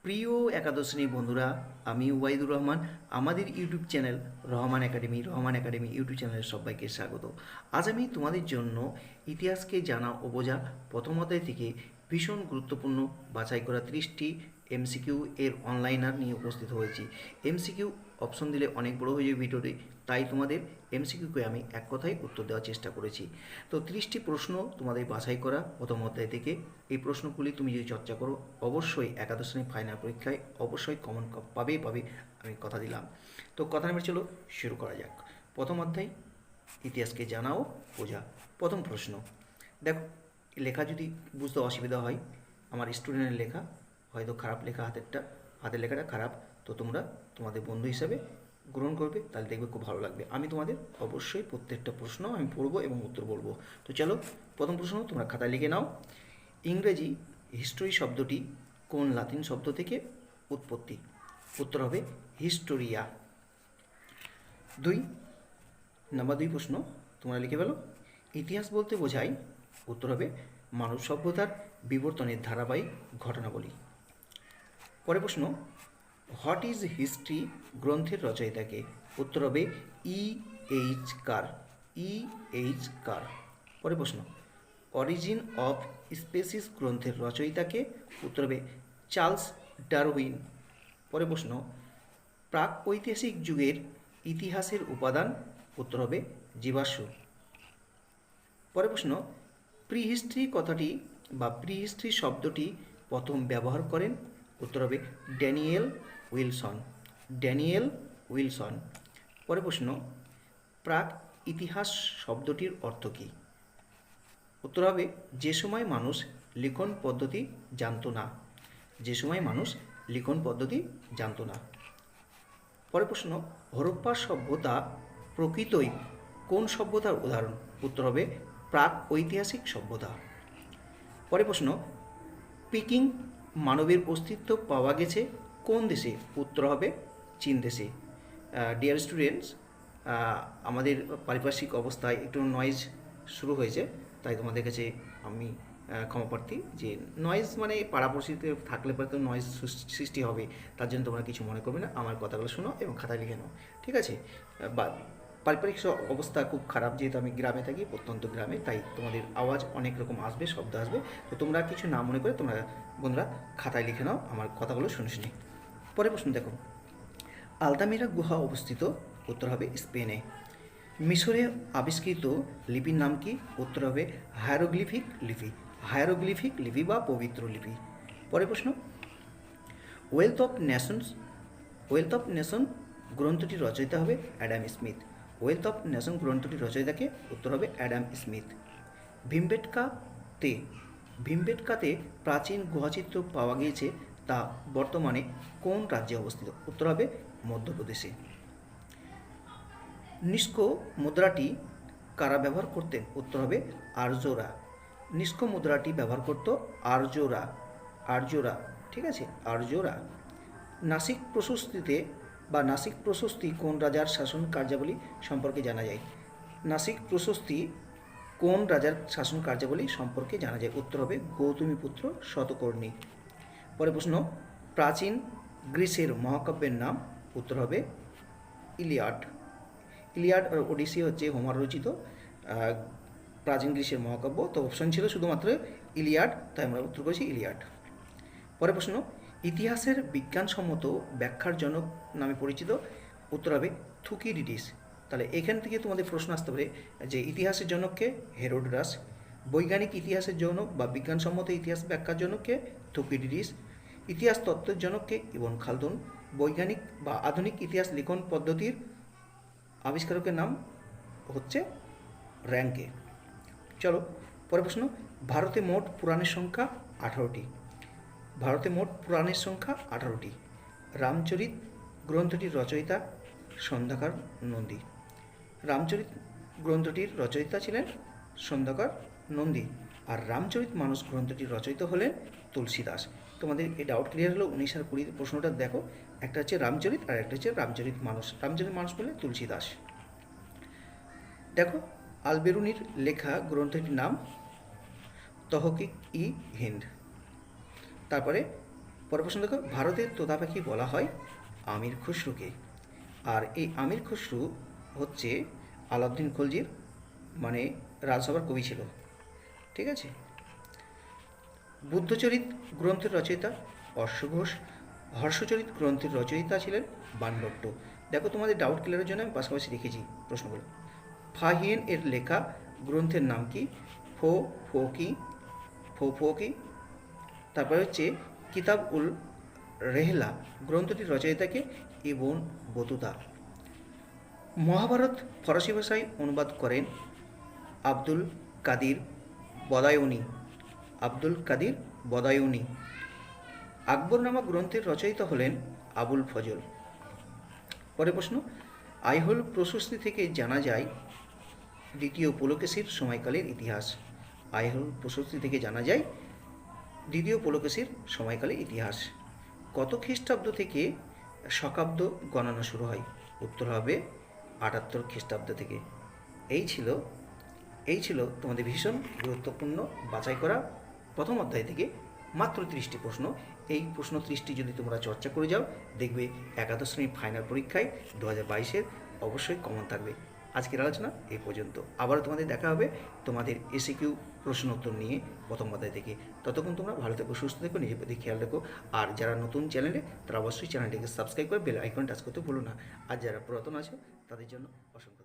প্রিয় একাদশ শ্রেণীর বন্ধুরা, আমি ওয়াইদুর রহমান। আমাদের YouTube channel Rahman academy YouTube চ্যানেলে সবাইকে স্বাগত। আজ আমি তোমাদের জন্য ইতিহাসকে জানা ও বোঝা প্রথম অধ্যায় থেকে ভীষণ গুরুত্বপূর্ণ বাছাই করা 30টি এমসিকিউ এর অনলাইনার নিয়ে উপস্থিত হয়েছি। এমসিকিউ অপশন দিলে অনেক বড় হয়ে যাবে ভিডিওটি, তাই তোমাদের এমসিকিউকে আমি এক কথায় উত্তর দেওয়ার চেষ্টা করেছি। তো 30টি প্রশ্ন তোমাদের বাছাই করা প্রথম অধ্যায় থেকে। এই প্রশ্নগুলি তুমি যদি চর্চা করো, অবশ্যই একাদশ শ্রেণীর ফাইনাল পরীক্ষায় অবশ্যই কমন পাবে, আমি কথা দিলাম। তো কথা নাম্বার চলো শুরু করা যাক। প্রথম অধ্যায় ইতিহাসকে জানা ও বোঝা। প্রথম প্রশ্ন দেখো, লেখা যদি বুঝতে অসুবিধা হয়, আমার স্টুডেন্টের লেখা হয়তো খারাপ লেখা, হাতের লেখাটা খারাপ, তো তোমরা তোমাদের বন্ধু হিসাবে গ্রহণ করবে, তাহলে দেখবে খুব ভালো লাগবে। আমি তোমাদের অবশ্যই প্রত্যেকটা প্রশ্ন আমি পড়বো এবং উত্তর বলবো। তো চলো, প্রথম প্রশ্ন তোমরা খাতায় লিখে নাও। ইংরেজি হিস্টোরি শব্দটি কোন লাতিন শব্দ থেকে উৎপত্তি? উত্তর হবে হিস্টোরিয়া। নাম্বার 2 প্রশ্ন তোমরা লিখে ফেলো। ইতিহাস বলতে বোঝায়? উত্তর হবে মানব সভ্যতার বিবর্তনের ধারাবাহিক ঘটনাবলী। পরের প্রশ্ন, হোয়াট ইজ হিস্ট্রি গ্রন্থের রচয়িতাকে? উত্তর হবে এইচ কার। পরের প্রশ্ন, অরিজিন অফ স্পেসিস গ্রন্থের রচয়িতাকে? উত্তর হবে চার্লস ডারউইন। পরের প্রশ্ন, প্রাক ঐতিহাসিক যুগের ইতিহাসের উপাদান? উত্তর হবে জীবাশ্ম। পরের প্রশ্ন, প্রিহিস্ট্রি কথাটি বা প্রিহিস্ট্রি শব্দটি প্রথম ব্যবহার করেন? উত্তর হবে ড্যানিয়েল উইলসন। পরের প্রশ্ন, প্রাক ইতিহাস শব্দটির অর্থ কী? উত্তর হবে যে সময় মানুষ লিখন পদ্ধতি জানতো না। পরের প্রশ্ন, হরপ্পা সভ্যতা প্রকৃতই কোন সভ্যতার উদাহরণ? উত্তর হবে প্রাক ঐতিহাসিক সভ্যতা। পরের প্রশ্ন, পিকিং মানবের অস্তিত্ব পাওয়া গেছে কোন দেশে? উত্তর হবে চীন দেশে। ডিয়ার স্টুডেন্টস, আমাদের পারিপার্শ্বিক অবস্থায় একটু নয়েজ শুরু হয়েছে, তাই তোমাদের কাছে আমি ক্ষমাপ্রার্থী। যে নয়েজ মানে পাড়াপড়শিতে থাকলে পরে তো নয়েজ সৃষ্টি হবে, তার জন্য তোমরা কিছু মনে করবে না, আমার কথাগুলো শোনো এবং খাতায় লিখে নাও, ঠিক আছে? বা পারিবারিক অবস্থা খুব খারাপ, যেহেতু আমি গ্রামে থাকি, প্রত্যন্ত গ্রামে, তাই তোমাদের আওয়াজ অনেক রকম আসবে, শব্দ আসবে। তো তোমরা কিছু না মনে করে তোমরা বন্ধুরা খাতায় লিখে নাও, আমার কথাগুলো শুনে শুনে। পরের প্রশ্ন দেখো, আলতামিরা গুহা অবস্থিত? উত্তর হবে স্পেনে। মিশরে আবিষ্কৃত লিপির নাম কি? উত্তর হবে হায়ারোগ্লিফিক লিপি বা পবিত্র লিপি। পরের প্রশ্ন, ওয়েলথ অফ নেশন গ্রন্থটির রচয়িতা হবে অ্যাডাম স্মিথ। রচয়িতাকে? উত্তর হবে অ্যাডাম স্মিথ। ভীমবেটকাতে প্রাচীন গুহাচিত্র পাওয়া গিয়েছে, তা বর্তমানে কোন রাজ্যে অবস্থিত? উত্তর হবে মধ্যপ্রদেশে। নিষ্কো মুদ্রাটি কারা ব্যবহার করতেন? উত্তর হবে আর্যরা। নিষ্কো মুদ্রাটি ব্যবহার করত আর্যরা, ঠিক আছে, আর্যরা। নাসিক প্রশস্তি কোন রাজার শাসন কার্যাবলী সম্পর্কে জানা যায়? উত্তর হবে গৌতমীপুত্র শতকর্ণী। পরের প্রশ্ন, প্রাচীন গ্রিসের মহাকাব্যের নাম? উত্তর হবে ইলিয়াড আর ওডিসি হচ্ছে হোমার রচিত প্রাচীন গ্রিসের মহাকাব্য। তো অপশন ছিল শুধুমাত্র ইলিয়াড, তাই আমরা উত্তর করেছি ইলিয়াড। পরের প্রশ্ন, ইতিহাসের বিজ্ঞানসম্মত ব্যাখ্যার জনক নামে পরিচিত? উত্তর হবে থুকিডিডিস। তাহলে এখান থেকে তোমাদের প্রশ্ন আসতে পারে যে ইতিহাসের জনককে? হেরোডোটাস। বৈজ্ঞানিক ইতিহাসের জনক বা বিজ্ঞানসম্মত ইতিহাস ব্যাখ্যার জনককে? থুকিডিডিস। ইতিহাস তত্ত্বের জনককে? ইবন খালদুন। বৈজ্ঞানিক বা আধুনিক ইতিহাস লিখন পদ্ধতির আবিষ্কারকের নাম হচ্ছে র্যাঙ্কে। চলো পরের প্রশ্ন, ভারতে মোট পুরাণের সংখ্যা 18টি। রামচরিত গ্রন্থটির রচয়িতা সন্ধ্যাকর নন্দী। আর রামচরিত মানস গ্রন্থটির রচয়িতা হলেন তুলসীদাস। তোমাদের এই ডাউট ক্লিয়ার হলো? 19 আর 20 প্রশ্নটা দেখো, একটা হচ্ছে রামচরিত আর একটা হচ্ছে রামচরিত মানস বলে তুলসীদাস। দেখো, আলবেরুনির লেখা গ্রন্থটির নাম তহকিক ই হিন্দ। তারপরে পরের প্রশ্ন দেখো, ভারতের তোতা পাখি বলা হয় আমির খুসরুকে। আর এই আমির খুসরু হচ্ছে আলাউদ্দিন খলজির মানে রাজসভার কবি ছিল। ঠিক আছে। বুদ্ধচরিত গ্রন্থের রচয়িতা অশ্বঘোষ। হর্ষচরিত গ্রন্থের রচয়িতা ছিলেন বাণভট্ট। দেখো তোমাদের ডাউট ক্লিয়ারের জন্য আমি পাশাপাশি লিখেছি প্রশ্নগুলো। ফাহিয়েন এর লেখা গ্রন্থের নাম কি? ফো ফো কি ফো ফো কি। তারপরে হচ্ছে কিতাব উল রেহলা গ্রন্থটির রচয়িতাকে ইবন বতুতা। মহাভারত ফরাসি ভাষায় অনুবাদ করেন আব্দুল কাদির বদায়ুনি। আব্দুল কাদির বদায়ুনি। আকবরনামা গ্রন্থের রচয়িতা হলেন আবুল ফজল। পরের প্রশ্ন, আইহোল প্রশস্তি থেকে জানা যায় দ্বিতীয় পুলকেশীর সময়কালের ইতিহাস। আইহোল প্রশস্তি থেকে জানা যায় দ্বিতীয় পুলকেশীর সময়কালের ইতিহাস। কত খ্রিস্টাব্দ থেকে শকাব্দ গণনা শুরু হয়? উত্তর হবে 78 খ্রিস্টাব্দ থেকে। এই ছিল তোমাদের ভীষণ গুরুত্বপূর্ণ বাছাই করা প্রথম অধ্যায় থেকে মাত্র 30টি প্রশ্ন। এই প্রশ্ন 30টি যদি তোমরা চর্চা করে যাও, দেখবে একাদশ শ্রেণীর ফাইনাল পরীক্ষায় 2022-এর অবশ্যই কমন থাকবে। আজকের আলোচনা এই পর্যন্ত। আবারও তোমাদের দেখা হবে তোমাদের এসিকিউ প্রশ্ন উত্তর নিয়ে প্রথম অধ্যায় থেকে। ততক্ষণ তোমরা ভালো থেকো, সুস্থ থেকো, নিজের প্রতি খেয়াল রেখো। আর যারা নতুন চ্যানেলে, তারা অবশ্যই চ্যানেলটিকে সাবস্ক্রাইব করে বেল আইকন টাচ করতে ভুলো না। আর যারা পুরাতন আছে তাদের জন্য অসংখ্য